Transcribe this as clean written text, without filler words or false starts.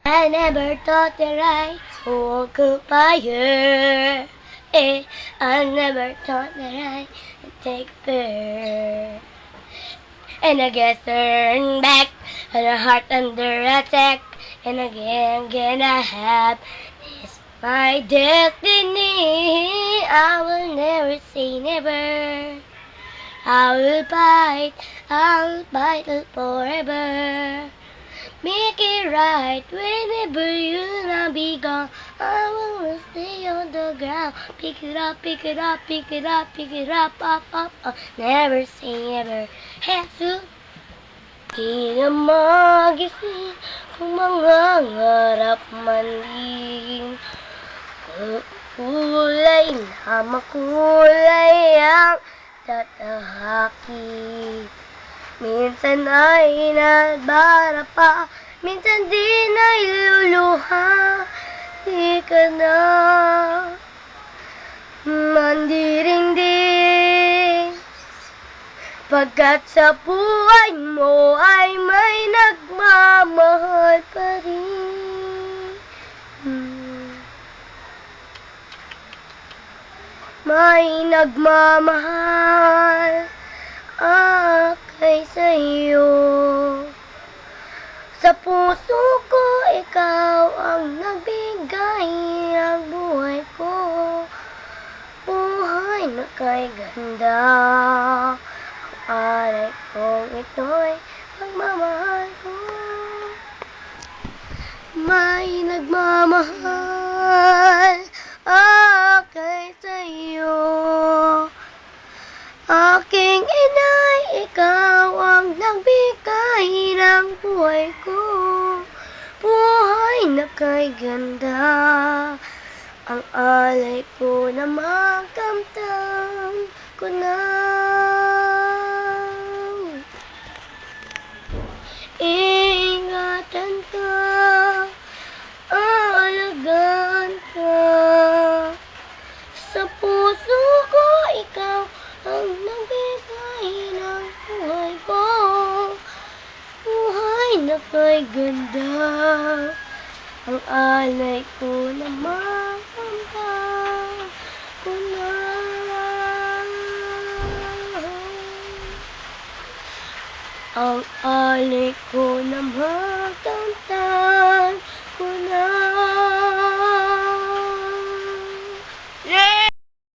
I never thought that I would go fire. I never thought that I would take fire. And I get turned back, and a heart under attack. And again I have this my destiny. I will never say never. I'll fight forever. Make it right whenever you'll be gone. I will stay on the ground. Pick it up, pick it up, pick it up, pick it up, up. Never say never. Jesus, di na magising kung mga ngarap man din. Kulay na makulay ang tatahaki. Minsan ay nabara pa, minsan din ay luluha. Di ka na mandiring-ding, pagkat sa buhay mo ay may nagmamahal pa rin. May nagmamahal kay sa'yo. Sa puso ko, ikaw ang nagbigay ng buhay ko. Buhay na kay ganda. Ang alay kong ito'y pagmamahal ko. May nagmamahal kay sa'yo. Aking inay, ikaw ang nagbigay ng buhay ko. Buhay na kay ganda. Ang alay ko na makamtam ko na. Ingatan ka, aalagaan ka. Sa puso ko, ikaw ang nagbigay ng buhay ko. Buhay na kay ganda. Ang alay ko na makamtam ko na. Ang alay ko na makamtam ko na.